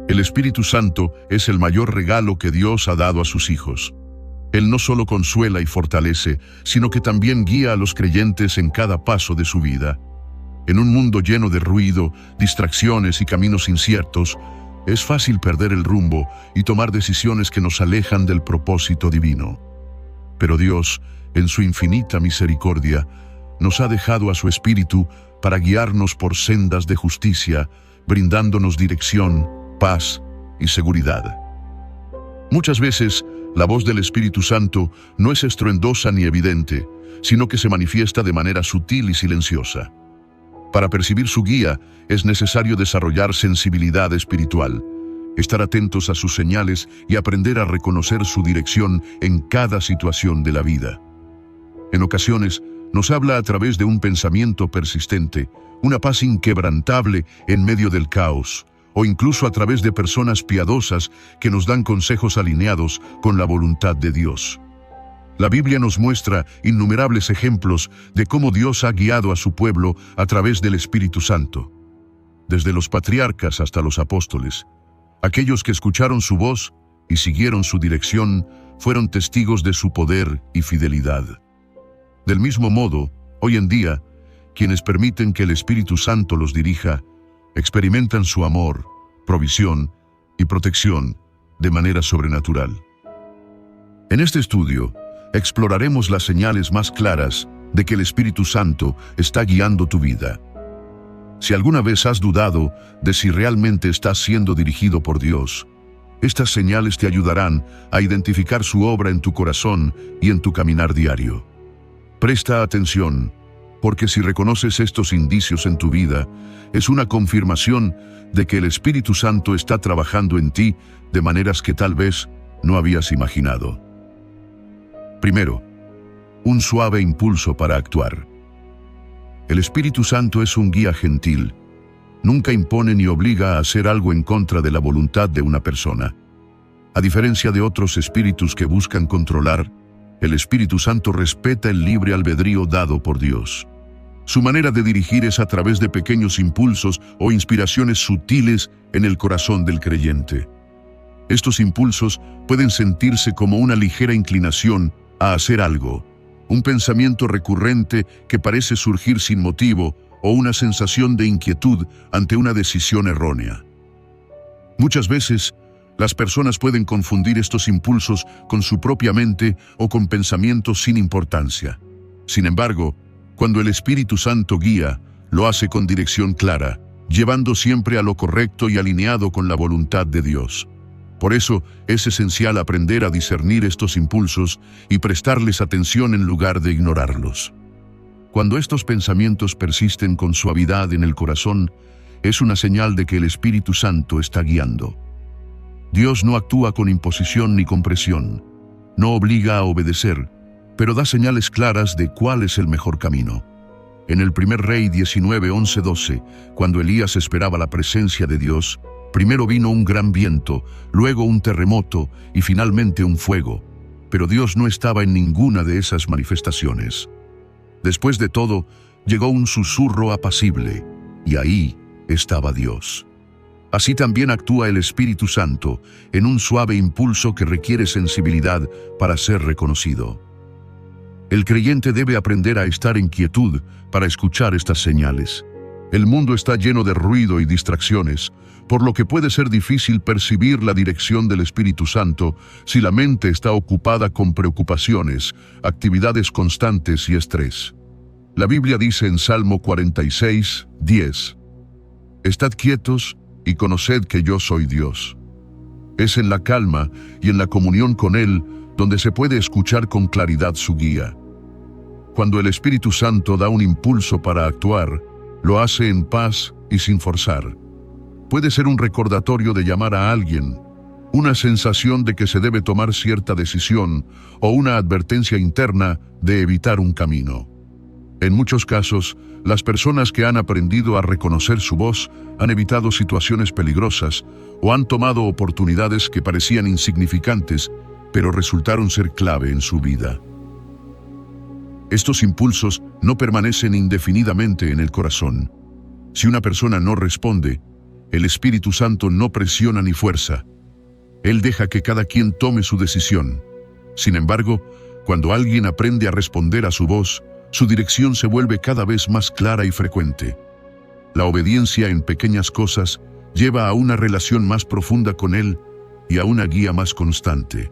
El Espíritu Santo es el mayor regalo que Dios ha dado a sus hijos. Él no solo consuela y fortalece, sino que también guía a los creyentes en cada paso de su vida. En un mundo lleno de ruido, distracciones y caminos inciertos, es fácil perder el rumbo y tomar decisiones que nos alejan del propósito divino. Pero Dios, en su infinita misericordia, nos ha dejado a su Espíritu para guiarnos por sendas de justicia, brindándonos dirección, paz y seguridad. Muchas veces, la voz del Espíritu Santo no es estruendosa ni evidente, sino que se manifiesta de manera sutil y silenciosa. Para percibir su guía, es necesario desarrollar sensibilidad espiritual, estar atentos a sus señales y aprender a reconocer su dirección en cada situación de la vida. En ocasiones, nos habla a través de un pensamiento persistente, una paz inquebrantable en medio del caos, o incluso a través de personas piadosas que nos dan consejos alineados con la voluntad de Dios. La Biblia nos muestra innumerables ejemplos de cómo Dios ha guiado a su pueblo a través del Espíritu Santo. Desde los patriarcas hasta los apóstoles, aquellos que escucharon su voz y siguieron su dirección fueron testigos de su poder y fidelidad. Del mismo modo, hoy en día, quienes permiten que el Espíritu Santo los dirija, experimentan su amor, provisión y protección de manera sobrenatural. En este estudio, exploraremos las señales más claras de que el Espíritu Santo está guiando tu vida. Si alguna vez has dudado de si realmente estás siendo dirigido por Dios, estas señales te ayudarán a identificar su obra en tu corazón y en tu caminar diario. Presta atención, porque si reconoces estos indicios en tu vida, es una confirmación de que el Espíritu Santo está trabajando en ti de maneras que tal vez no habías imaginado. Primero, un suave impulso para actuar. El Espíritu Santo es un guía gentil. Nunca impone ni obliga a hacer algo en contra de la voluntad de una persona. A diferencia de otros espíritus que buscan controlar, el Espíritu Santo respeta el libre albedrío dado por Dios. Su manera de dirigir es a través de pequeños impulsos o inspiraciones sutiles en el corazón del creyente. Estos impulsos pueden sentirse como una ligera inclinación a hacer algo, un pensamiento recurrente que parece surgir sin motivo o una sensación de inquietud ante una decisión errónea. Muchas veces, las personas pueden confundir estos impulsos con su propia mente o con pensamientos sin importancia. Sin embargo, cuando el Espíritu Santo guía, lo hace con dirección clara, llevando siempre a lo correcto y alineado con la voluntad de Dios. Por eso, es esencial aprender a discernir estos impulsos y prestarles atención en lugar de ignorarlos. Cuando estos pensamientos persisten con suavidad en el corazón, es una señal de que el Espíritu Santo está guiando. Dios no actúa con imposición ni con presión, no obliga a obedecer, pero da señales claras de cuál es el mejor camino. En el 1 Rey 19:11-12, cuando Elías esperaba la presencia de Dios, primero vino un gran viento, luego un terremoto y finalmente un fuego, pero Dios no estaba en ninguna de esas manifestaciones. Después de todo, llegó un susurro apacible, y ahí estaba Dios. Así también actúa el Espíritu Santo en un suave impulso que requiere sensibilidad para ser reconocido. El creyente debe aprender a estar en quietud para escuchar estas señales. El mundo está lleno de ruido y distracciones, por lo que puede ser difícil percibir la dirección del Espíritu Santo si la mente está ocupada con preocupaciones, actividades constantes y estrés. La Biblia dice en Salmo 46:10, «Estad quietos y conoced que yo soy Dios». Es en la calma y en la comunión con Él donde se puede escuchar con claridad su guía. Cuando el Espíritu Santo da un impulso para actuar, lo hace en paz y sin forzar. Puede ser un recordatorio de llamar a alguien, una sensación de que se debe tomar cierta decisión o una advertencia interna de evitar un camino. En muchos casos, las personas que han aprendido a reconocer su voz han evitado situaciones peligrosas o han tomado oportunidades que parecían insignificantes, pero resultaron ser clave en su vida. Estos impulsos no permanecen indefinidamente en el corazón. Si una persona no responde, El Espíritu Santo no presiona ni fuerza. Él deja que cada quien tome su decisión. Sin embargo, cuando alguien aprende a responder a su voz, su dirección se vuelve cada vez más clara y frecuente. La obediencia en pequeñas cosas lleva a una relación más profunda con Él y a una guía más constante.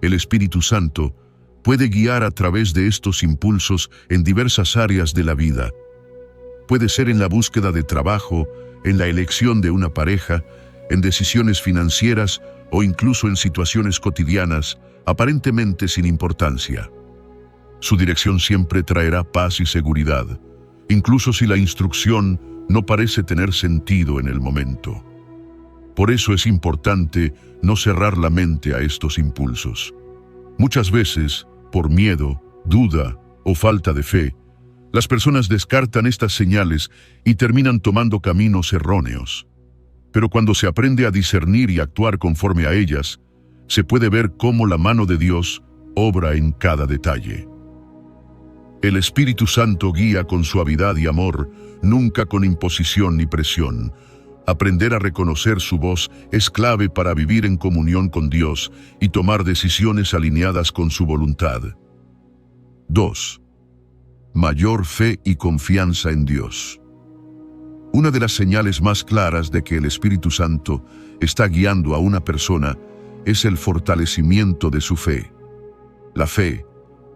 El Espíritu Santo puede guiar a través de estos impulsos en diversas áreas de la vida. Puede ser en la búsqueda de trabajo, en la elección de una pareja, en decisiones financieras o incluso en situaciones cotidianas, aparentemente sin importancia. Su dirección siempre traerá paz y seguridad, incluso si la instrucción no parece tener sentido en el momento. Por eso es importante no cerrar la mente a estos impulsos. Muchas veces, por miedo, duda o falta de fe, las personas descartan estas señales y terminan tomando caminos erróneos. Pero cuando se aprende a discernir y actuar conforme a ellas, se puede ver cómo la mano de Dios obra en cada detalle. El Espíritu Santo guía con suavidad y amor, nunca con imposición ni presión. Aprender a reconocer su voz es clave para vivir en comunión con Dios y tomar decisiones alineadas con su voluntad. 2. Mayor fe y confianza en Dios. Una de las señales más claras de que el Espíritu Santo está guiando a una persona es el fortalecimiento de su fe. La fe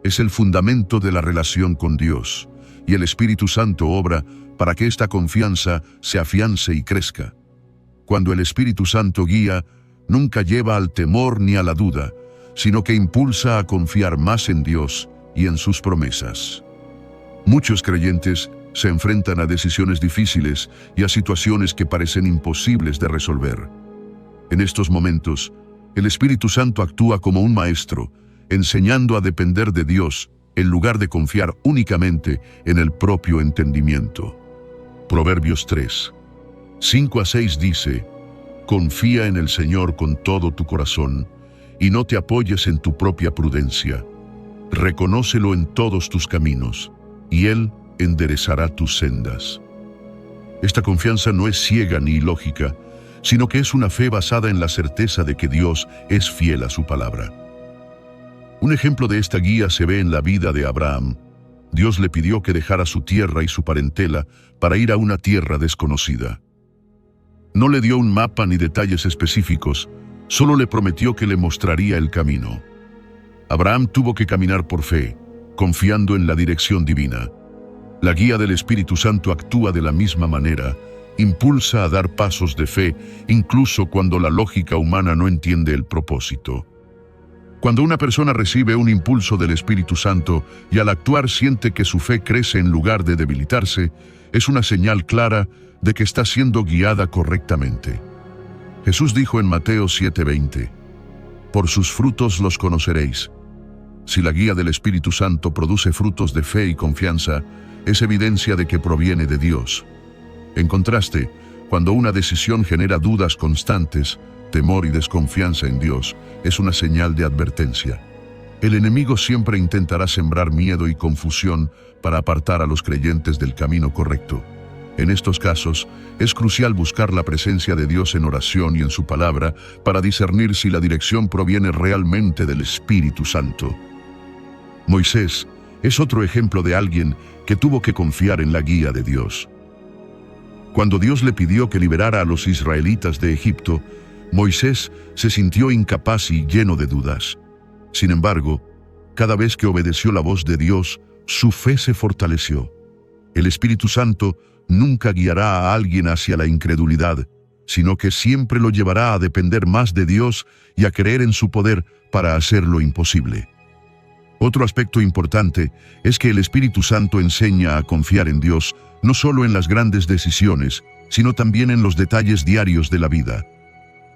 es el fundamento de la relación con Dios, y el Espíritu Santo obra para que esta confianza se afiance y crezca. Cuando el Espíritu Santo guía, nunca lleva al temor ni a la duda, sino que impulsa a confiar más en Dios y en sus promesas. Muchos creyentes se enfrentan a decisiones difíciles y a situaciones que parecen imposibles de resolver. En estos momentos, el Espíritu Santo actúa como un maestro, enseñando a depender de Dios en lugar de confiar únicamente en el propio entendimiento. Proverbios 3, 5-6 dice: confía en el Señor con todo tu corazón y no te apoyes en tu propia prudencia. Reconócelo en todos tus caminos y Él enderezará tus sendas. Esta confianza no es ciega ni ilógica, sino que es una fe basada en la certeza de que Dios es fiel a su palabra. Un ejemplo de esta guía se ve en la vida de Abraham. Dios le pidió que dejara su tierra y su parentela para ir a una tierra desconocida. No le dio un mapa ni detalles específicos, solo le prometió que le mostraría el camino. Abraham tuvo que caminar por fe, confiando en la dirección divina. La guía del Espíritu Santo actúa de la misma manera, impulsa a dar pasos de fe, incluso cuando la lógica humana no entiende el propósito. Cuando una persona recibe un impulso del Espíritu Santo y al actuar siente que su fe crece en lugar de debilitarse, es una señal clara de que está siendo guiada correctamente. Jesús dijo en Mateo 7:20: por sus frutos los conoceréis. Si la guía del Espíritu Santo produce frutos de fe y confianza, es evidencia de que proviene de Dios. En contraste, cuando una decisión genera dudas constantes, temor y desconfianza en Dios, es una señal de advertencia. El enemigo siempre intentará sembrar miedo y confusión para apartar a los creyentes del camino correcto. En estos casos, es crucial buscar la presencia de Dios en oración y en su palabra para discernir si la dirección proviene realmente del Espíritu Santo. Moisés es otro ejemplo de alguien que tuvo que confiar en la guía de Dios. Cuando Dios le pidió que liberara a los israelitas de Egipto, Moisés se sintió incapaz y lleno de dudas. Sin embargo, cada vez que obedeció la voz de Dios, su fe se fortaleció. El Espíritu Santo nunca guiará a alguien hacia la incredulidad, sino que siempre lo llevará a depender más de Dios y a creer en su poder para hacer lo imposible. Otro aspecto importante es que el Espíritu Santo enseña a confiar en Dios no solo en las grandes decisiones, sino también en los detalles diarios de la vida.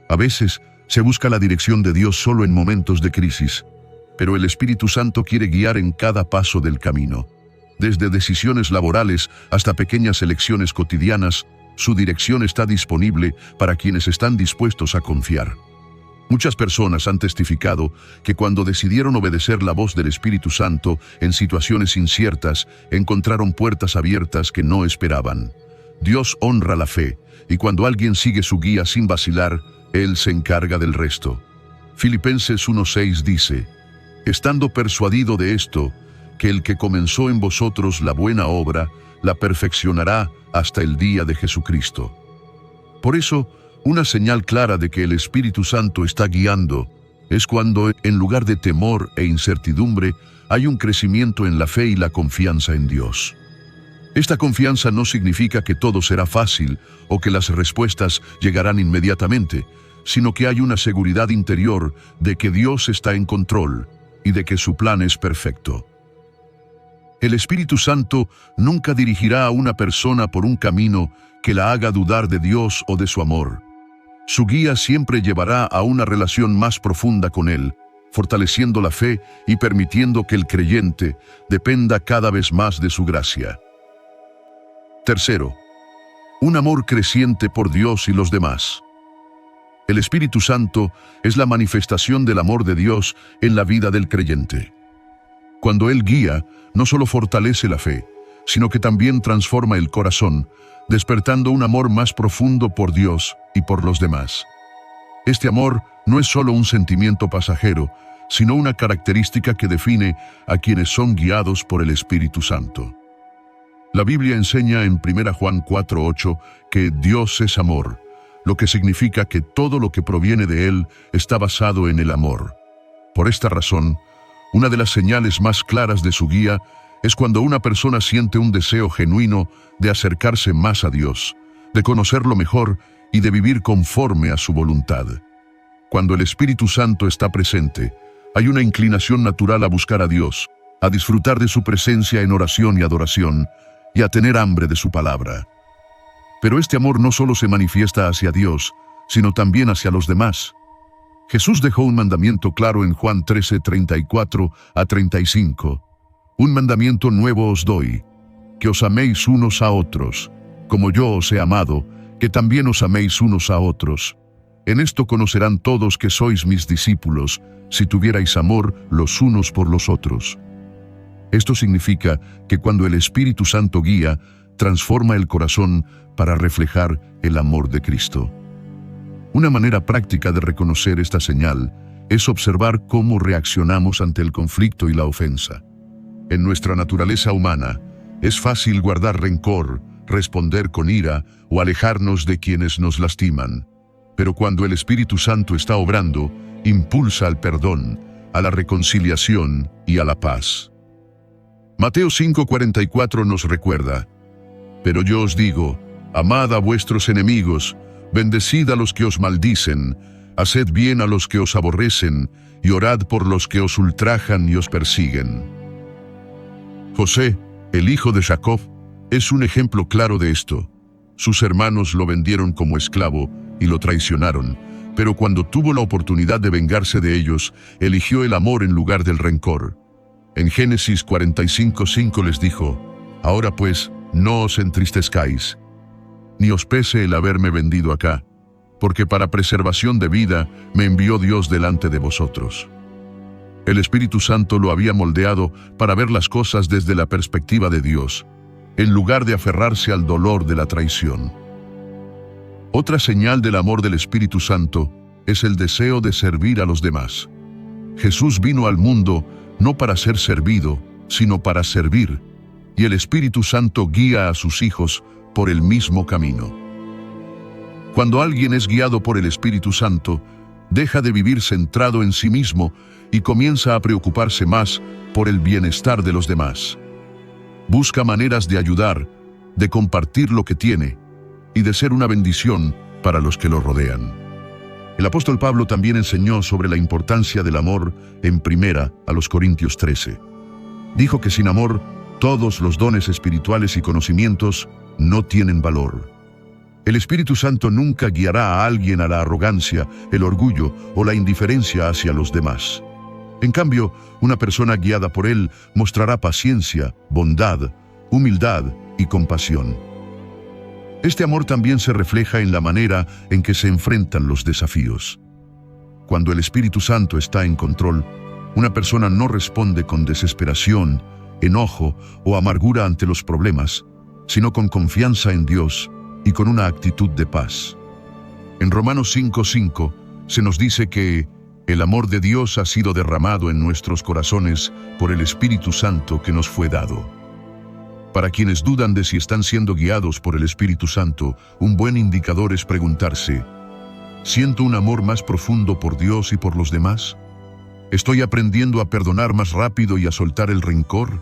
A veces se busca la dirección de Dios solo en momentos de crisis, pero el Espíritu Santo quiere guiar en cada paso del camino. Desde decisiones laborales hasta pequeñas elecciones cotidianas, su dirección está disponible para quienes están dispuestos a confiar. Muchas personas han testificado que cuando decidieron obedecer la voz del Espíritu Santo en situaciones inciertas, encontraron puertas abiertas que no esperaban. Dios honra la fe, y cuando alguien sigue su guía sin vacilar, Él se encarga del resto. Filipenses 1:6 dice: estando persuadido de esto, que el que comenzó en vosotros la buena obra, la perfeccionará hasta el día de Jesucristo. Por eso, una señal clara de que el Espíritu Santo está guiando es cuando, en lugar de temor e incertidumbre, hay un crecimiento en la fe y la confianza en Dios. Esta confianza no significa que todo será fácil o que las respuestas llegarán inmediatamente, sino que hay una seguridad interior de que Dios está en control y de que su plan es perfecto. El Espíritu Santo nunca dirigirá a una persona por un camino que la haga dudar de Dios o de su amor. Su guía siempre llevará a una relación más profunda con Él, fortaleciendo la fe y permitiendo que el creyente dependa cada vez más de su gracia. Tercero, un amor creciente por Dios y los demás. El Espíritu Santo es la manifestación del amor de Dios en la vida del creyente. Cuando Él guía, no solo fortalece la fe, sino que también transforma el corazón, despertando un amor más profundo por Dios y por los demás. Este amor no es solo un sentimiento pasajero, sino una característica que define a quienes son guiados por el Espíritu Santo. La Biblia enseña en 1 Juan 4:8 que Dios es amor, lo que significa que todo lo que proviene de Él está basado en el amor. Por esta razón, una de las señales más claras de su guía es cuando una persona siente un deseo genuino de acercarse más a Dios, de conocerlo mejor y de vivir conforme a su voluntad. Cuando el Espíritu Santo está presente, hay una inclinación natural a buscar a Dios, a disfrutar de su presencia en oración y adoración, y a tener hambre de su palabra. Pero este amor no solo se manifiesta hacia Dios, sino también hacia los demás. Jesús dejó un mandamiento claro en Juan 13:34-35. Un mandamiento nuevo os doy, que os améis unos a otros, como yo os he amado, que también os améis unos a otros. En esto conocerán todos que sois mis discípulos, si tuvierais amor los unos por los otros. Esto significa que cuando el Espíritu Santo guía, transforma el corazón para reflejar el amor de Cristo. Una manera práctica de reconocer esta señal es observar cómo reaccionamos ante el conflicto y la ofensa. En nuestra naturaleza humana, es fácil guardar rencor, responder con ira o alejarnos de quienes nos lastiman. Pero cuando el Espíritu Santo está obrando, impulsa al perdón, a la reconciliación y a la paz. Mateo 5:44 nos recuerda: pero yo os digo, amad a vuestros enemigos, bendecid a los que os maldicen, haced bien a los que os aborrecen, y orad por los que os ultrajan y os persiguen. José, el hijo de Jacob, es un ejemplo claro de esto. Sus hermanos lo vendieron como esclavo y lo traicionaron, pero cuando tuvo la oportunidad de vengarse de ellos, eligió el amor en lugar del rencor. En Génesis 45:5 les dijo: ahora pues, no os entristezcáis, ni os pese el haberme vendido acá, porque para preservación de vida me envió Dios delante de vosotros. El Espíritu Santo lo había moldeado para ver las cosas desde la perspectiva de Dios, en lugar de aferrarse al dolor de la traición. Otra señal del amor del Espíritu Santo es el deseo de servir a los demás. Jesús vino al mundo no para ser servido, sino para servir, y el Espíritu Santo guía a sus hijos por el mismo camino. Cuando alguien es guiado por el Espíritu Santo, deja de vivir centrado en sí mismo y comienza a preocuparse más por el bienestar de los demás. Busca maneras de ayudar, de compartir lo que tiene y de ser una bendición para los que lo rodean. El apóstol Pablo también enseñó sobre la importancia del amor en 1 Corintios 13. Dijo que sin amor, todos los dones espirituales y conocimientos no tienen valor. El Espíritu Santo nunca guiará a alguien a la arrogancia, el orgullo o la indiferencia hacia los demás. En cambio, una persona guiada por Él mostrará paciencia, bondad, humildad y compasión. Este amor también se refleja en la manera en que se enfrentan los desafíos. Cuando el Espíritu Santo está en control, una persona no responde con desesperación, enojo o amargura ante los problemas, sino con confianza en Dios y con una actitud de paz. En Romanos 5:5 se nos dice que el amor de Dios ha sido derramado en nuestros corazones por el Espíritu Santo que nos fue dado. Para quienes dudan de si están siendo guiados por el Espíritu Santo, un buen indicador es preguntarse: ¿siento un amor más profundo por Dios y por los demás? ¿Estoy aprendiendo a perdonar más rápido y a soltar el rencor?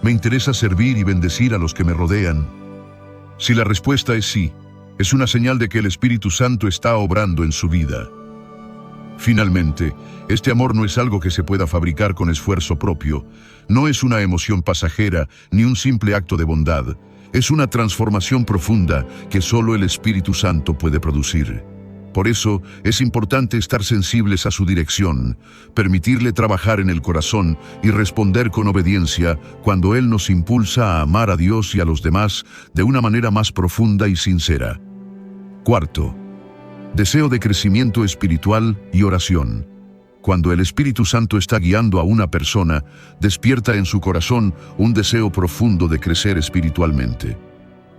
¿Me interesa servir y bendecir a los que me rodean? Si la respuesta es sí, es una señal de que el Espíritu Santo está obrando en su vida. Finalmente, este amor no es algo que se pueda fabricar con esfuerzo propio, no es una emoción pasajera ni un simple acto de bondad, es una transformación profunda que solo el Espíritu Santo puede producir. Por eso, es importante estar sensibles a su dirección, permitirle trabajar en el corazón y responder con obediencia cuando Él nos impulsa a amar a Dios y a los demás de una manera más profunda y sincera. Cuarto, deseo de crecimiento espiritual y oración. Cuando el Espíritu Santo está guiando a una persona, despierta en su corazón un deseo profundo de crecer espiritualmente.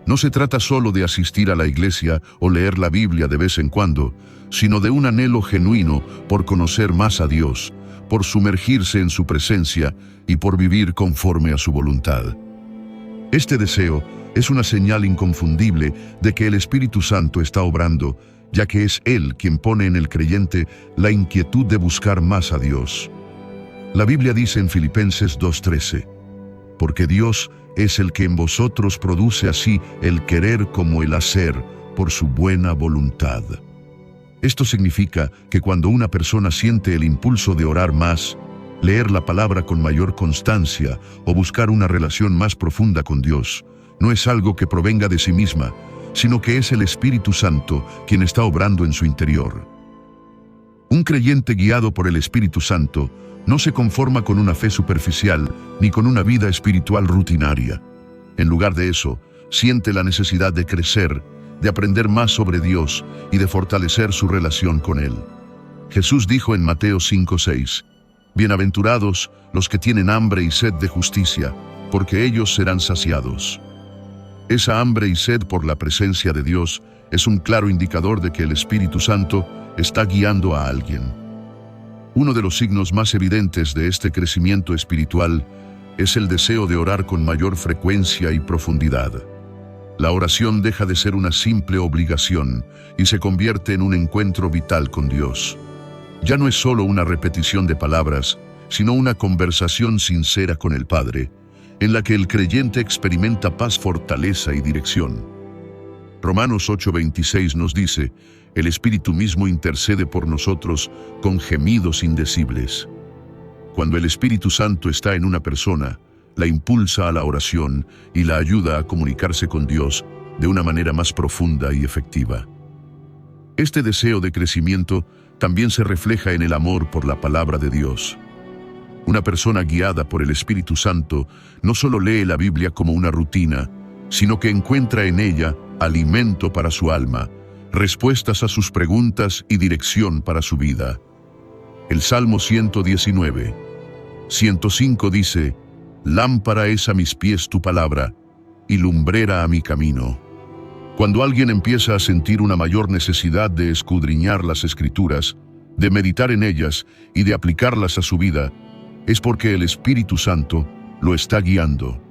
No se trata solo de asistir a la iglesia o leer la Biblia de vez en cuando, sino de un anhelo genuino por conocer más a Dios, por sumergirse en su presencia y por vivir conforme a su voluntad. Este deseo es una señal inconfundible de que el Espíritu Santo está obrando, ya que es Él quien pone en el creyente la inquietud de buscar más a Dios. La Biblia dice en Filipenses 2:13, porque Dios es el que en vosotros produce así el querer como el hacer por su buena voluntad. Esto significa que cuando una persona siente el impulso de orar más, leer la palabra con mayor constancia o buscar una relación más profunda con Dios, no es algo que provenga de sí misma, sino que es el Espíritu Santo quien está obrando en su interior. Un creyente guiado por el Espíritu Santo no se conforma con una fe superficial ni con una vida espiritual rutinaria. En lugar de eso, siente la necesidad de crecer, de aprender más sobre Dios y de fortalecer su relación con Él. Jesús dijo en Mateo 5:6, bienaventurados los que tienen hambre y sed de justicia, porque ellos serán saciados. Esa hambre y sed por la presencia de Dios es un claro indicador de que el Espíritu Santo está guiando a alguien. Uno de los signos más evidentes de este crecimiento espiritual es el deseo de orar con mayor frecuencia y profundidad. La oración deja de ser una simple obligación y se convierte en un encuentro vital con Dios. Ya no es solo una repetición de palabras, sino una conversación sincera con el Padre, en la que el creyente experimenta paz, fortaleza y dirección. Romanos 8:26 nos dice, el Espíritu mismo intercede por nosotros con gemidos indecibles. Cuando el Espíritu Santo está en una persona, la impulsa a la oración y la ayuda a comunicarse con Dios de una manera más profunda y efectiva. Este deseo de crecimiento también se refleja en el amor por la palabra de Dios. Una persona guiada por el Espíritu Santo no solo lee la Biblia como una rutina, sino que encuentra en ella alimento para su alma, respuestas a sus preguntas y dirección para su vida. El Salmo 119, 105 dice, lámpara es a mis pies tu palabra, y lumbrera a mi camino. Cuando alguien empieza a sentir una mayor necesidad de escudriñar las Escrituras, de meditar en ellas y de aplicarlas a su vida, es porque el Espíritu Santo lo está guiando.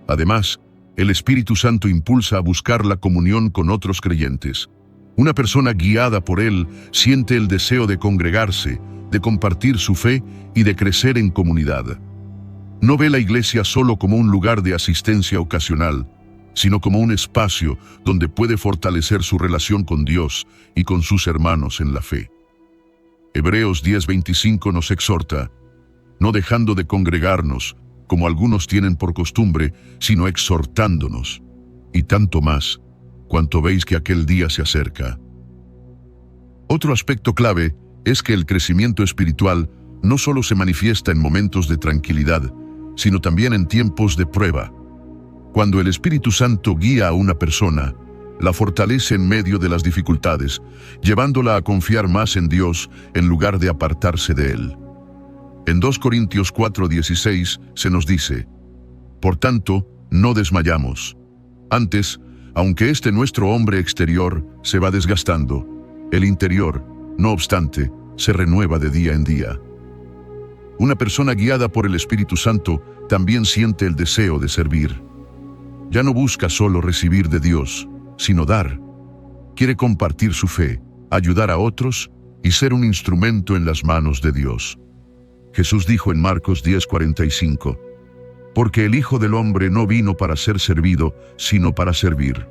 Además, el Espíritu Santo impulsa a buscar la comunión con otros creyentes. Una persona guiada por Él siente el deseo de congregarse, de compartir su fe y de crecer en comunidad. No ve la iglesia solo como un lugar de asistencia ocasional, sino como un espacio donde puede fortalecer su relación con Dios y con sus hermanos en la fe. Hebreos 10:25 nos exhorta, no dejando de congregarnos, como algunos tienen por costumbre, sino exhortándonos, y tanto más, cuanto veis que aquel día se acerca. Otro aspecto clave es que el crecimiento espiritual no solo se manifiesta en momentos de tranquilidad, sino también en tiempos de prueba. Cuando el Espíritu Santo guía a una persona, la fortalece en medio de las dificultades, llevándola a confiar más en Dios en lugar de apartarse de Él. En 2 Corintios 4:16 se nos dice, por tanto, no desmayamos. Antes, aunque este nuestro hombre exterior se va desgastando, el interior, no obstante, se renueva de día en día. Una persona guiada por el Espíritu Santo también siente el deseo de servir. Ya no busca solo recibir de Dios, sino dar. Quiere compartir su fe, ayudar a otros y ser un instrumento en las manos de Dios. Jesús dijo en Marcos 10:45, porque el Hijo del Hombre no vino para ser servido, sino para servir.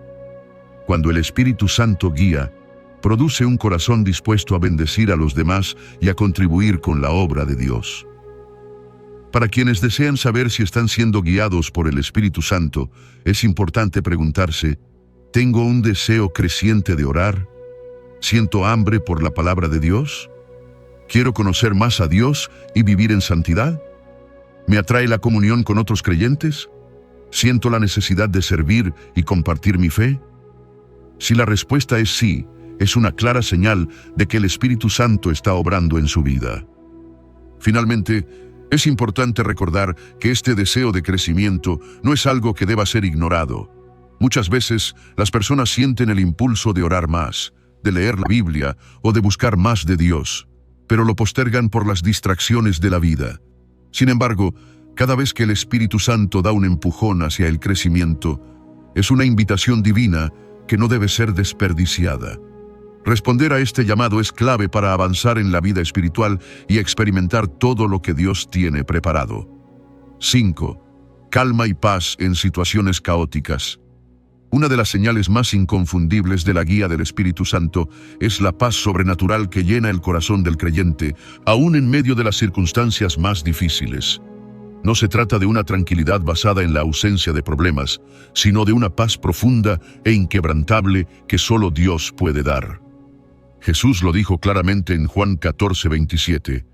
Cuando el Espíritu Santo guía, produce un corazón dispuesto a bendecir a los demás y a contribuir con la obra de Dios. Para quienes desean saber si están siendo guiados por el Espíritu Santo, es importante preguntarse, ¿tengo un deseo creciente de orar? ¿Siento hambre por la palabra de Dios? ¿Quiero conocer más a Dios y vivir en santidad? ¿Me atrae la comunión con otros creyentes? ¿Siento la necesidad de servir y compartir mi fe? Si la respuesta es sí, es una clara señal de que el Espíritu Santo está obrando en su vida. Finalmente, es importante recordar que este deseo de crecimiento no es algo que deba ser ignorado. Muchas veces, las personas sienten el impulso de orar más, de leer la Biblia o de buscar más de Dios, pero lo postergan por las distracciones de la vida. Sin embargo, cada vez que el Espíritu Santo da un empujón hacia el crecimiento, es una invitación divina que no debe ser desperdiciada. Responder a este llamado es clave para avanzar en la vida espiritual y experimentar todo lo que Dios tiene preparado. 5. Calma y paz en situaciones caóticas. Una de las señales más inconfundibles de la guía del Espíritu Santo es la paz sobrenatural que llena el corazón del creyente, aún en medio de las circunstancias más difíciles. No se trata de una tranquilidad basada en la ausencia de problemas, sino de una paz profunda e inquebrantable que solo Dios puede dar. Jesús lo dijo claramente en Juan 14:27.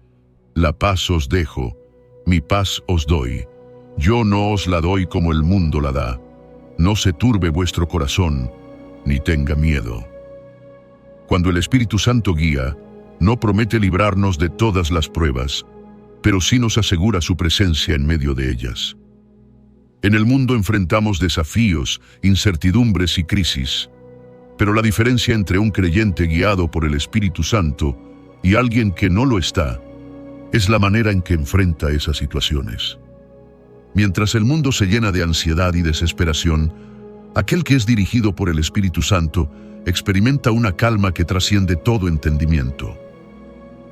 La paz os dejo, mi paz os doy. Yo no os la doy como el mundo la da. No se turbe vuestro corazón, ni tenga miedo. Cuando el Espíritu Santo guía, no promete librarnos de todas las pruebas, pero sí nos asegura su presencia en medio de ellas. En el mundo enfrentamos desafíos, incertidumbres y crisis, pero la diferencia entre un creyente guiado por el Espíritu Santo y alguien que no lo está, es la manera en que enfrenta esas situaciones. Mientras el mundo se llena de ansiedad y desesperación, aquel que es dirigido por el Espíritu Santo experimenta una calma que trasciende todo entendimiento.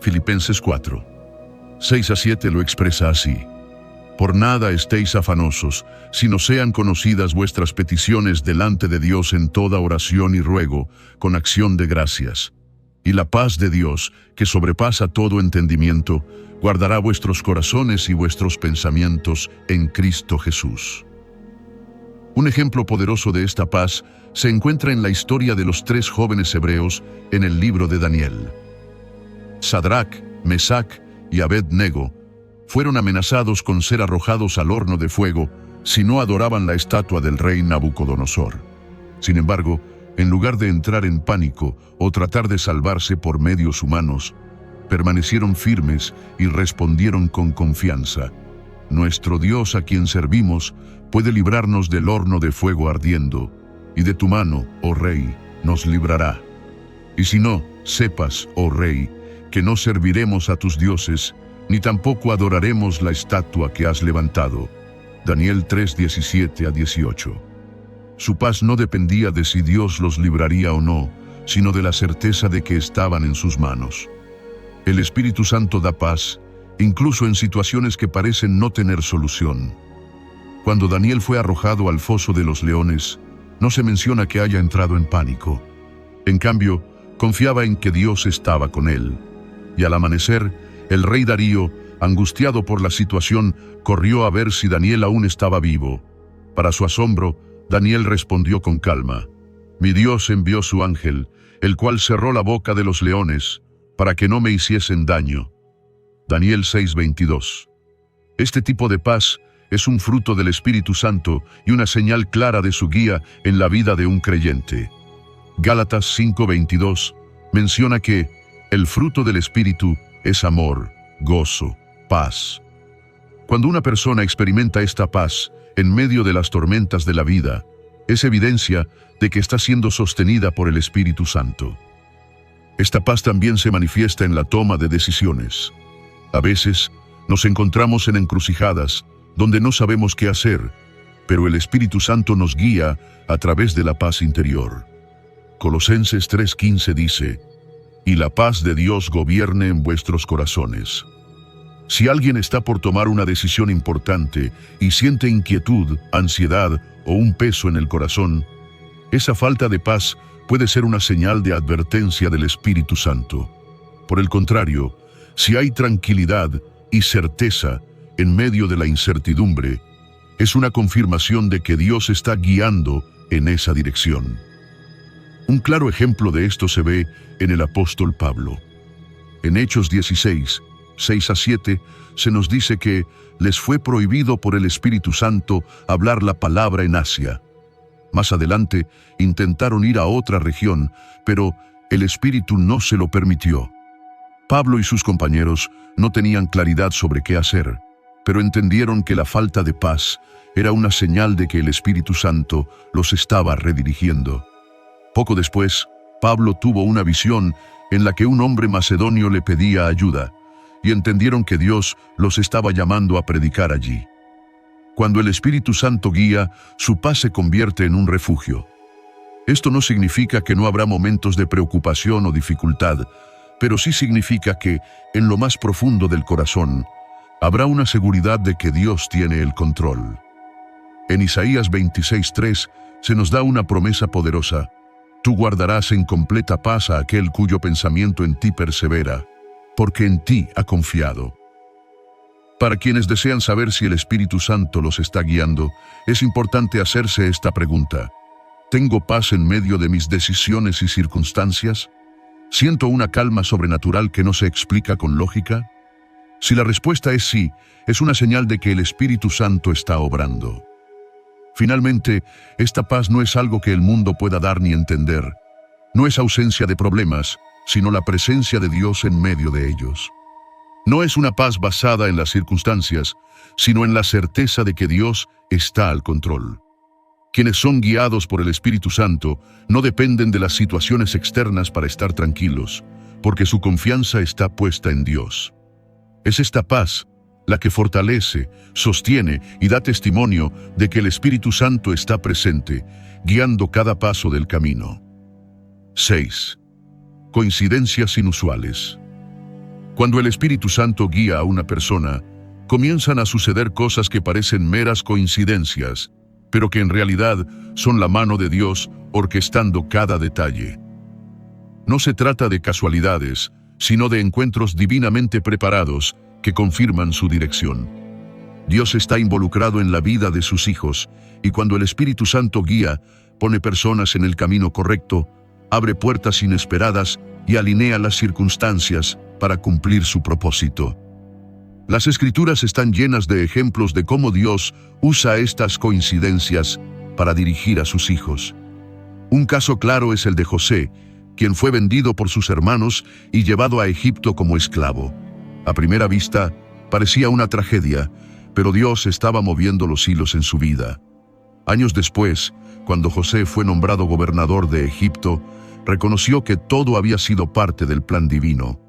Filipenses 4:6-7 lo expresa así. Por nada estéis afanosos, sino sean conocidas vuestras peticiones delante de Dios en toda oración y ruego, con acción de gracias. Y la paz de Dios, que sobrepasa todo entendimiento, guardará vuestros corazones y vuestros pensamientos en Cristo Jesús. Un ejemplo poderoso de esta paz se encuentra en la historia de los 3 jóvenes hebreos en el libro de Daniel. Sadrac, Mesac y Abed-Nego fueron amenazados con ser arrojados al horno de fuego si no adoraban la estatua del rey Nabucodonosor. Sin embargo, en lugar de entrar en pánico o tratar de salvarse por medios humanos, permanecieron firmes y respondieron con confianza. Nuestro Dios a quien servimos puede librarnos del horno de fuego ardiendo, y de tu mano, oh rey, nos librará. Y si no, sepas, oh rey, que no serviremos a tus dioses, ni tampoco adoraremos la estatua que has levantado. Daniel 3:17-18. Su paz no dependía de si Dios los libraría o no, sino de la certeza de que estaban en sus manos. El Espíritu Santo da paz, incluso en situaciones que parecen no tener solución. Cuando Daniel fue arrojado al foso de los leones, no se menciona que haya entrado en pánico. En cambio, confiaba en que Dios estaba con él. Y al amanecer, el rey Darío, angustiado por la situación, corrió a ver si Daniel aún estaba vivo. Para su asombro, Daniel respondió con calma: Mi Dios envió su ángel, el cual cerró la boca de los leones, para que no me hiciesen daño. Daniel 6:22. Este tipo de paz es un fruto del Espíritu Santo y una señal clara de su guía en la vida de un creyente. Gálatas 5:22 menciona que el fruto del Espíritu es amor, gozo, paz. Cuando una persona experimenta esta paz en medio de las tormentas de la vida, Es evidencia de que está siendo sostenida por el Espíritu Santo. Esta paz también se manifiesta en la toma de decisiones. A veces nos encontramos en encrucijadas donde no sabemos qué hacer, pero el Espíritu Santo nos guía a través de la paz interior. Colosenses 3:15 dice: «Y la paz de Dios gobierne en vuestros corazones». Si alguien está por tomar una decisión importante y siente inquietud, ansiedad o un peso en el corazón, esa falta de paz puede ser una señal de advertencia del Espíritu Santo. Por el contrario, si hay tranquilidad y certeza en medio de la incertidumbre, es una confirmación de que Dios está guiando en esa dirección. Un claro ejemplo de esto se ve en el apóstol Pablo. En Hechos 16, 6-7, se nos dice que les fue prohibido por el Espíritu Santo hablar la palabra en Asia. Más adelante intentaron ir a otra región, pero el Espíritu no se lo permitió. Pablo y sus compañeros no tenían claridad sobre qué hacer, pero entendieron que la falta de paz era una señal de que el Espíritu Santo los estaba redirigiendo. Poco después, Pablo tuvo una visión en la que un hombre macedonio le pedía ayuda, y entendieron que Dios los estaba llamando a predicar allí. Cuando el Espíritu Santo guía, su paz se convierte en un refugio. Esto no significa que no habrá momentos de preocupación o dificultad, pero sí significa que, en lo más profundo del corazón, habrá una seguridad de que Dios tiene el control. En Isaías 26:3 se nos da una promesa poderosa: «Tú guardarás en completa paz a aquel cuyo pensamiento en ti persevera, porque en ti ha confiado». Para quienes desean saber si el Espíritu Santo los está guiando, es importante hacerse esta pregunta: ¿tengo paz en medio de mis decisiones y circunstancias? ¿Siento una calma sobrenatural que no se explica con lógica? Si la respuesta es sí, es una señal de que el Espíritu Santo está obrando. Finalmente, esta paz no es algo que el mundo pueda dar ni entender. No es ausencia de problemas, sino la presencia de Dios en medio de ellos. No es una paz basada en las circunstancias, sino en la certeza de que Dios está al control. Quienes son guiados por el Espíritu Santo no dependen de las situaciones externas para estar tranquilos, porque su confianza está puesta en Dios. Es esta paz la que fortalece, sostiene y da testimonio de que el Espíritu Santo está presente, guiando cada paso del camino. 6. Coincidencias inusuales. Cuando el Espíritu Santo guía a una persona, comienzan a suceder cosas que parecen meras coincidencias, pero que en realidad son la mano de Dios orquestando cada detalle. No se trata de casualidades, sino de encuentros divinamente preparados que confirman su dirección. Dios está involucrado en la vida de sus hijos, y cuando el Espíritu Santo guía, pone personas en el camino correcto, abre puertas inesperadas y alinea las circunstancias para cumplir su propósito. Las Escrituras están llenas de ejemplos de cómo Dios usa estas coincidencias para dirigir a sus hijos. Un caso claro es el de José, quien fue vendido por sus hermanos y llevado a Egipto como esclavo. A primera vista, parecía una tragedia, pero Dios estaba moviendo los hilos en su vida. Años después, cuando José fue nombrado gobernador de Egipto, reconoció que todo había sido parte del plan divino.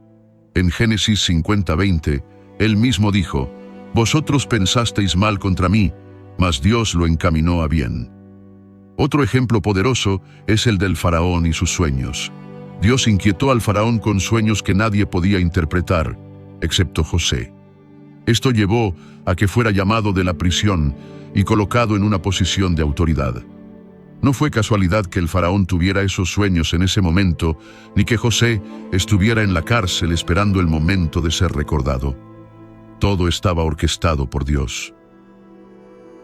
En Génesis 50:20, él mismo dijo: «Vosotros pensasteis mal contra mí, mas Dios lo encaminó a bien». Otro ejemplo poderoso es el del faraón y sus sueños. Dios inquietó al faraón con sueños que nadie podía interpretar, excepto José. Esto llevó a que fuera llamado de la prisión y colocado en una posición de autoridad. No fue casualidad que el faraón tuviera esos sueños en ese momento, ni que José estuviera en la cárcel esperando el momento de ser recordado. Todo estaba orquestado por Dios.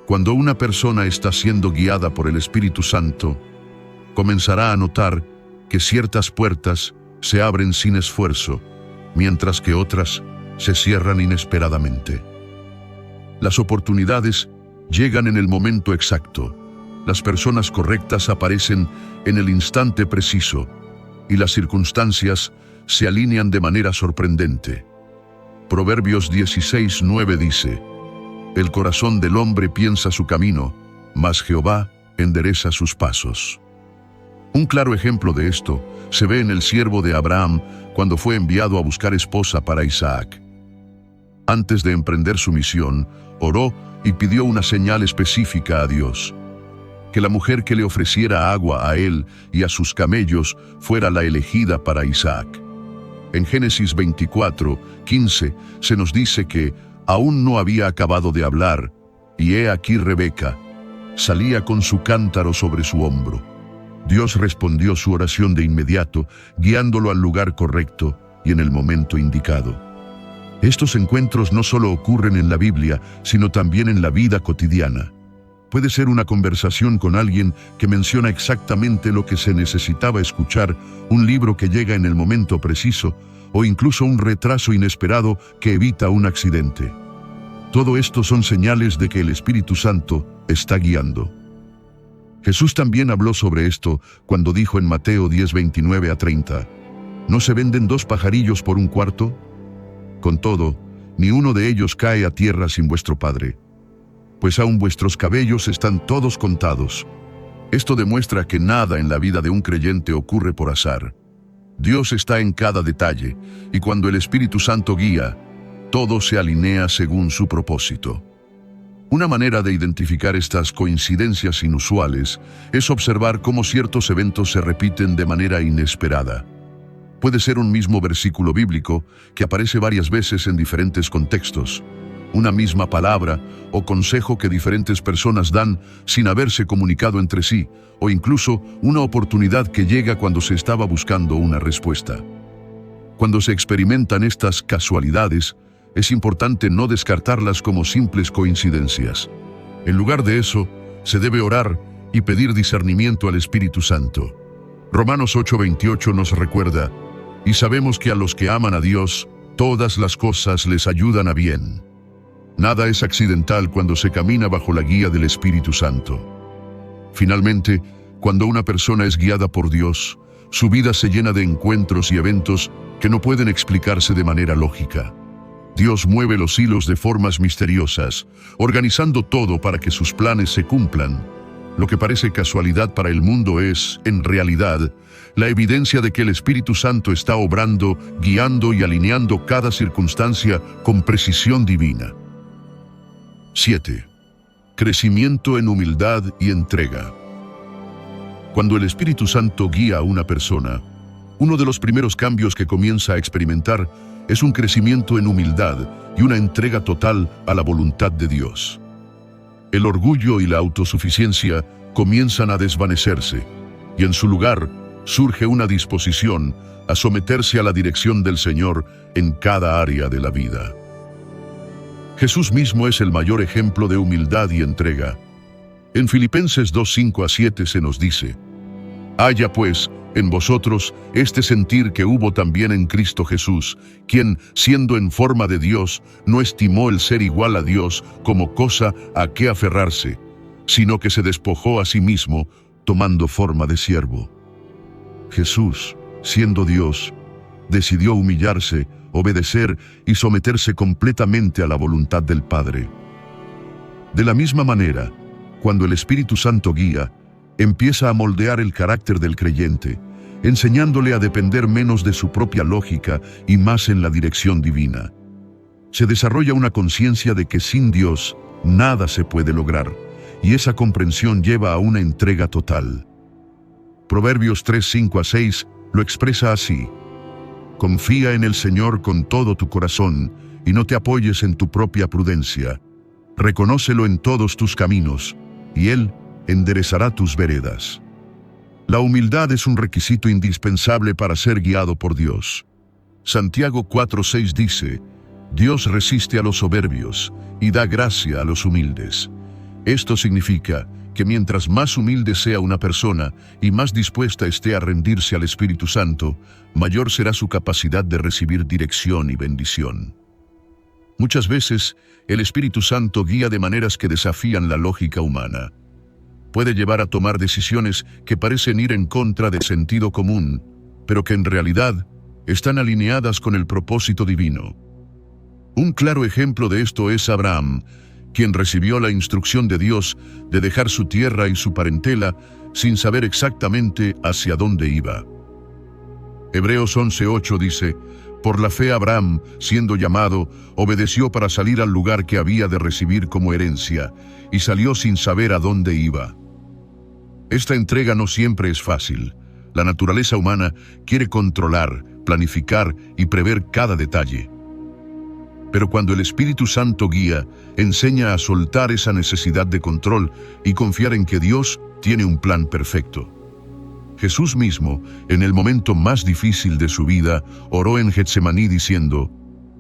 Cuando una persona está siendo guiada por el Espíritu Santo, comenzará a notar que ciertas puertas se abren sin esfuerzo, mientras que otras se cierran inesperadamente. Las oportunidades llegan en el momento exacto, las personas correctas aparecen en el instante preciso, y las circunstancias se alinean de manera sorprendente. Proverbios 16:9 dice: «El corazón del hombre piensa su camino, mas Jehová endereza sus pasos. Un claro ejemplo de esto se ve en el siervo de Abraham cuando fue enviado a buscar esposa para Isaac. Antes de emprender su misión, oró y pidió una señal específica a Dios: que la mujer que le ofreciera agua a él y a sus camellos fuera la elegida para Isaac. En Génesis 24:15 se nos dice que aún no había acabado de hablar, y he aquí Rebeca salía con su cántaro sobre su hombro. Dios respondió su oración de inmediato, guiándolo al lugar correcto y en el momento indicado. Estos encuentros no solo ocurren en la Biblia, sino también en la vida cotidiana. Puede ser una conversación con alguien que menciona exactamente lo que se necesitaba escuchar, un libro que llega en el momento preciso, o incluso un retraso inesperado que evita un accidente. Todo esto son señales de que el Espíritu Santo está guiando. Jesús también habló sobre esto cuando dijo en Mateo 10:29-30, ¿no se venden 2 pajarillos por un cuarto? Con todo, ni uno de ellos cae a tierra sin vuestro Padre, pues aún vuestros cabellos están todos contados. Esto demuestra que nada en la vida de un creyente ocurre por azar. Dios está en cada detalle, y cuando el Espíritu Santo guía, todo se alinea según su propósito. Una manera de identificar estas coincidencias inusuales es observar cómo ciertos eventos se repiten de manera inesperada. Puede ser un mismo versículo bíblico que aparece varias veces en diferentes contextos, una misma palabra o consejo que diferentes personas dan sin haberse comunicado entre sí, o incluso una oportunidad que llega cuando se estaba buscando una respuesta. Cuando se experimentan estas casualidades, es importante no descartarlas como simples coincidencias. En lugar de eso, se debe orar y pedir discernimiento al Espíritu Santo. Romanos 8:28 nos recuerda: y sabemos que a los que aman a Dios, todas las cosas les ayudan a bien. Nada es accidental cuando se camina bajo la guía del Espíritu Santo. Finalmente, cuando una persona es guiada por Dios, su vida se llena de encuentros y eventos que no pueden explicarse de manera lógica. Dios mueve los hilos de formas misteriosas, organizando todo para que sus planes se cumplan. Lo que parece casualidad para el mundo es, en realidad, la evidencia de que el Espíritu Santo está obrando, guiando y alineando cada circunstancia con precisión divina. 7. Crecimiento en humildad y entrega. Cuando el Espíritu Santo guía a una persona, uno de los primeros cambios que comienza a experimentar es un crecimiento en humildad y una entrega total a la voluntad de Dios. El orgullo y la autosuficiencia comienzan a desvanecerse, y en su lugar surge una disposición a someterse a la dirección del Señor en cada área de la vida. Jesús mismo es el mayor ejemplo de humildad y entrega. En Filipenses 2:5-7 se nos dice: haya pues en vosotros este sentir que hubo también en Cristo Jesús, quien, siendo en forma de Dios, no estimó el ser igual a Dios como cosa a que aferrarse, sino que se despojó a sí mismo, tomando forma de siervo. Jesús, siendo Dios, decidió humillarse, obedecer y someterse completamente a la voluntad del Padre. De la misma manera, cuando el Espíritu Santo guía, empieza a moldear el carácter del creyente, enseñándole a depender menos de su propia lógica y más en la dirección divina. Se desarrolla una conciencia de que sin Dios nada se puede lograr, y esa comprensión lleva a una entrega total. Proverbios 3:5-6 lo expresa así: confía en el Señor con todo tu corazón y no te apoyes en tu propia prudencia. Reconócelo en todos tus caminos, y Él enderezará tus veredas. La humildad es un requisito indispensable para ser guiado por Dios. Santiago 4:6 dice: Dios resiste a los soberbios y da gracia a los humildes. Esto significa que mientras más humilde sea una persona y más dispuesta esté a rendirse al Espíritu Santo, mayor será su capacidad de recibir dirección y bendición. Muchas veces, el Espíritu Santo guía de maneras que desafían la lógica humana. Puede llevar a tomar decisiones que parecen ir en contra del sentido común, pero que en realidad están alineadas con el propósito divino. Un claro ejemplo de esto es Abraham, quien recibió la instrucción de Dios de dejar su tierra y su parentela sin saber exactamente hacia dónde iba. Hebreos 11:8 dice: por la fe Abraham, siendo llamado, obedeció para salir al lugar que había de recibir como herencia, y salió sin saber a dónde iba. Esta entrega no siempre es fácil. La naturaleza humana quiere controlar, planificar y prever cada detalle. Pero cuando el Espíritu Santo guía, enseña a soltar esa necesidad de control y confiar en que Dios tiene un plan perfecto. Jesús mismo, en el momento más difícil de su vida, oró en Getsemaní diciendo: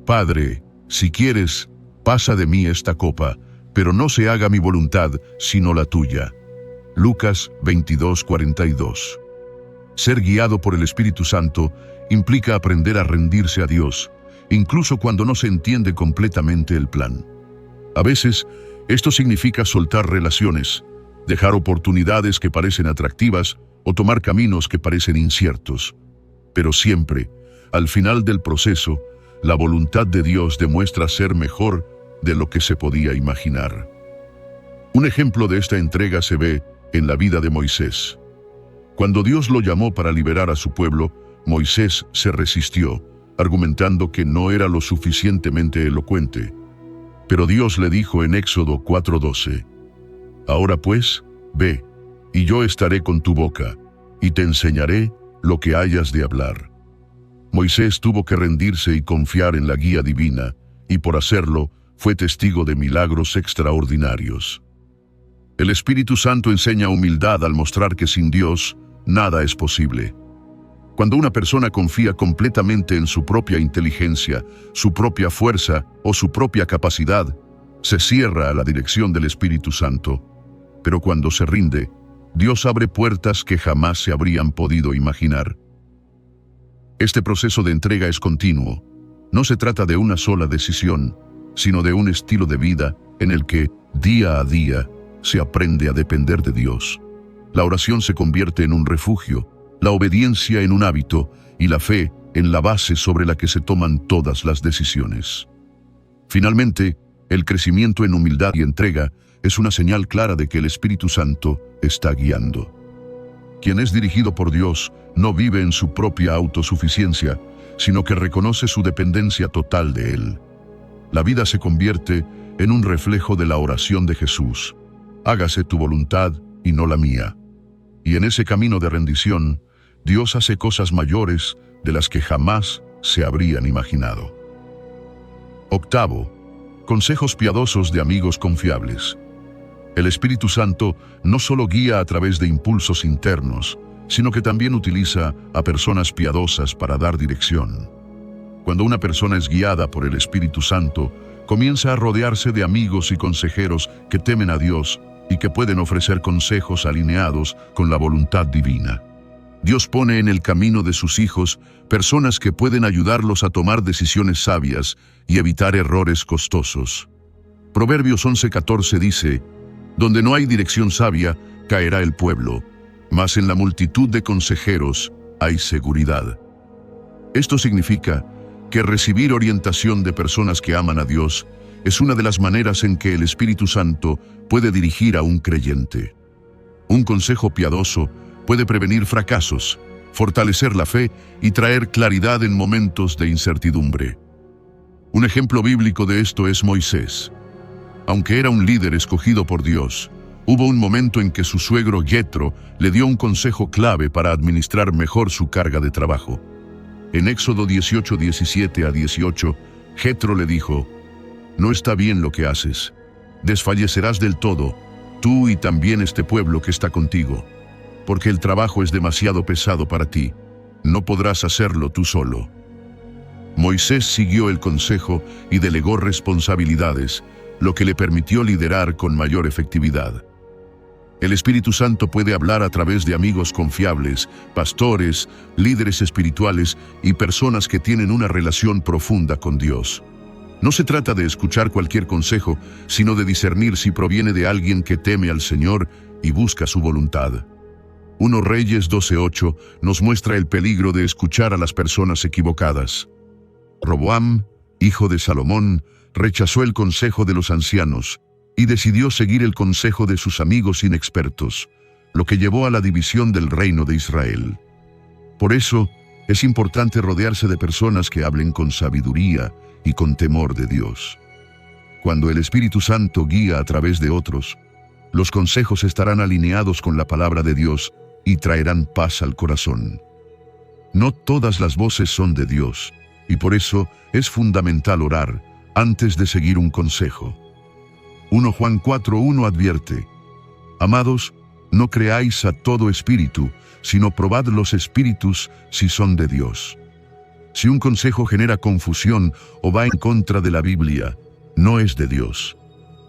Padre, si quieres, pasa de mí esta copa, pero no se haga mi voluntad, sino la tuya. Lucas 22:42. Ser guiado por el Espíritu Santo implica aprender a rendirse a Dios, incluso cuando no se entiende completamente el plan. A veces, esto significa soltar relaciones, dejar oportunidades que parecen atractivas o tomar caminos que parecen inciertos. Pero siempre, al final del proceso, la voluntad de Dios demuestra ser mejor de lo que se podía imaginar. Un ejemplo de esta entrega se ve en la vida de Moisés. Cuando Dios lo llamó para liberar a su pueblo, Moisés se resistió, argumentando que no era lo suficientemente elocuente. Pero Dios le dijo en Éxodo 4:12: Ahora pues, ve, y yo estaré con tu boca, y te enseñaré lo que hayas de hablar. Moisés tuvo que rendirse y confiar en la guía divina, y por hacerlo, fue testigo de milagros extraordinarios. El Espíritu Santo enseña humildad al mostrar que sin Dios, nada es posible. Cuando una persona confía completamente en su propia inteligencia, su propia fuerza o su propia capacidad, se cierra a la dirección del Espíritu Santo. Pero cuando se rinde, Dios abre puertas que jamás se habrían podido imaginar. Este proceso de entrega es continuo. No se trata de una sola decisión, sino de un estilo de vida en el que, día a día, se aprende a depender de Dios. La oración se convierte en un refugio, la obediencia en un hábito y la fe en la base sobre la que se toman todas las decisiones. Finalmente, el crecimiento en humildad y entrega es una señal clara de que el Espíritu Santo está guiando. Quien es dirigido por Dios no vive en su propia autosuficiencia, sino que reconoce su dependencia total de Él. La vida se convierte en un reflejo de la oración de Jesús: hágase tu voluntad y no la mía. Y en ese camino de rendición, Dios hace cosas mayores de las que jamás se habrían imaginado. Octavo, consejos piadosos de amigos confiables. El Espíritu Santo no solo guía a través de impulsos internos, sino que también utiliza a personas piadosas para dar dirección. Cuando una persona es guiada por el Espíritu Santo, comienza a rodearse de amigos y consejeros que temen a Dios y que pueden ofrecer consejos alineados con la voluntad divina. Dios pone en el camino de sus hijos personas que pueden ayudarlos a tomar decisiones sabias y evitar errores costosos. Proverbios 11:14 dice: donde no hay dirección sabia, caerá el pueblo, mas en la multitud de consejeros hay seguridad. Esto significa que recibir orientación de personas que aman a Dios es una de las maneras en que el Espíritu Santo puede dirigir a un creyente. Un consejo piadoso puede prevenir fracasos, fortalecer la fe y traer claridad en momentos de incertidumbre. Un ejemplo bíblico de esto es Moisés. Aunque era un líder escogido por Dios, hubo un momento en que su suegro Yetro le dio un consejo clave para administrar mejor su carga de trabajo. En Éxodo 18:17-18, Jetro le dijo: no está bien lo que haces. Desfallecerás del todo, tú y también este pueblo que está contigo, porque el trabajo es demasiado pesado para ti. No podrás hacerlo tú solo. Moisés siguió el consejo y delegó responsabilidades, lo que le permitió liderar con mayor efectividad. El Espíritu Santo puede hablar a través de amigos confiables, pastores, líderes espirituales y personas que tienen una relación profunda con Dios. No se trata de escuchar cualquier consejo, sino de discernir si proviene de alguien que teme al Señor y busca su voluntad. 1 Reyes 12:8 nos muestra el peligro de escuchar a las personas equivocadas. Roboam, hijo de Salomón, rechazó el consejo de los ancianos y decidió seguir el consejo de sus amigos inexpertos, lo que llevó a la división del reino de Israel. Por eso, es importante rodearse de personas que hablen con sabiduría y con temor de Dios. Cuando el Espíritu Santo guía a través de otros, los consejos estarán alineados con la palabra de Dios y traerán paz al corazón. No todas las voces son de Dios, y por eso es fundamental orar antes de seguir un consejo. 1 Juan 4:1 advierte: Amados, no creáis a todo espíritu, sino probad los espíritus si son de Dios. Si un consejo genera confusión o va en contra de la Biblia, no es de Dios.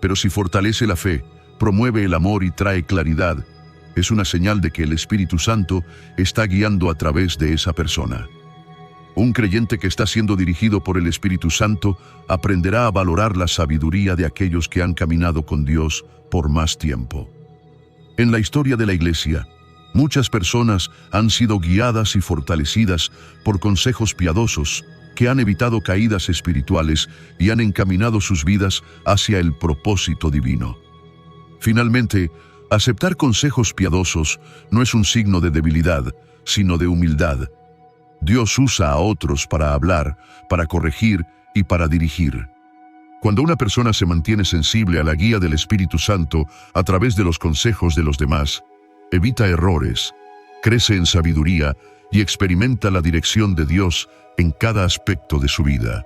Pero si fortalece la fe, promueve el amor y trae claridad, es una señal de que el Espíritu Santo está guiando a través de esa persona. Un creyente que está siendo dirigido por el Espíritu Santo aprenderá a valorar la sabiduría de aquellos que han caminado con Dios por más tiempo. En la historia de la Iglesia, muchas personas han sido guiadas y fortalecidas por consejos piadosos que han evitado caídas espirituales y han encaminado sus vidas hacia el propósito divino. Finalmente, aceptar consejos piadosos no es un signo de debilidad, sino de humildad. Dios usa a otros para hablar, para corregir y para dirigir. Cuando una persona se mantiene sensible a la guía del Espíritu Santo a través de los consejos de los demás, evita errores, crece en sabiduría y experimenta la dirección de Dios en cada aspecto de su vida.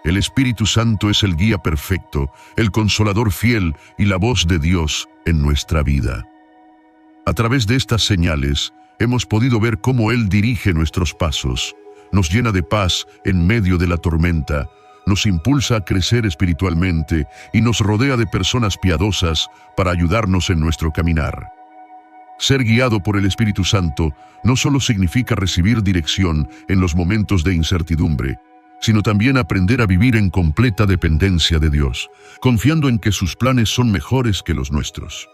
El Espíritu Santo es el guía perfecto, el consolador fiel y la voz de Dios en nuestra vida. A través de estas señales, hemos podido ver cómo Él dirige nuestros pasos, nos llena de paz en medio de la tormenta, nos impulsa a crecer espiritualmente y nos rodea de personas piadosas para ayudarnos en nuestro caminar. Ser guiado por el Espíritu Santo no solo significa recibir dirección en los momentos de incertidumbre, sino también aprender a vivir en completa dependencia de Dios, confiando en que sus planes son mejores que los nuestros.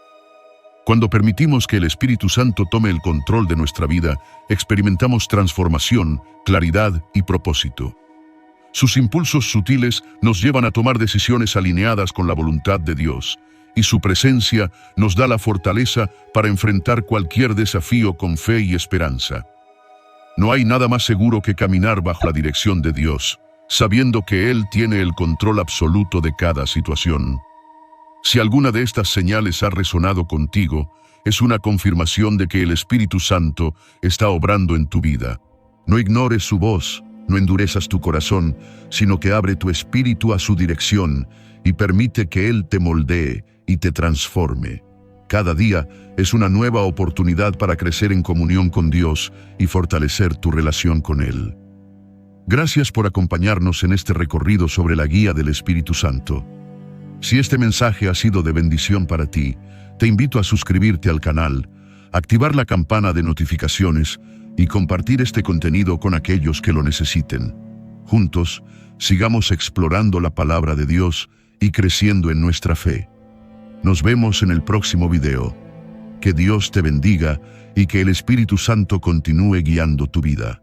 Cuando permitimos que el Espíritu Santo tome el control de nuestra vida, experimentamos transformación, claridad y propósito. Sus impulsos sutiles nos llevan a tomar decisiones alineadas con la voluntad de Dios, y su presencia nos da la fortaleza para enfrentar cualquier desafío con fe y esperanza. No hay nada más seguro que caminar bajo la dirección de Dios, sabiendo que Él tiene el control absoluto de cada situación. Si alguna de estas señales ha resonado contigo, es una confirmación de que el Espíritu Santo está obrando en tu vida. No ignores su voz, no endurezas tu corazón, sino que abre tu espíritu a su dirección y permite que Él te moldee y te transforme. Cada día es una nueva oportunidad para crecer en comunión con Dios y fortalecer tu relación con Él. Gracias por acompañarnos en este recorrido sobre la guía del Espíritu Santo. Si este mensaje ha sido de bendición para ti, te invito a suscribirte al canal, activar la campana de notificaciones y compartir este contenido con aquellos que lo necesiten. Juntos, sigamos explorando la palabra de Dios y creciendo en nuestra fe. Nos vemos en el próximo video. Que Dios te bendiga y que el Espíritu Santo continúe guiando tu vida.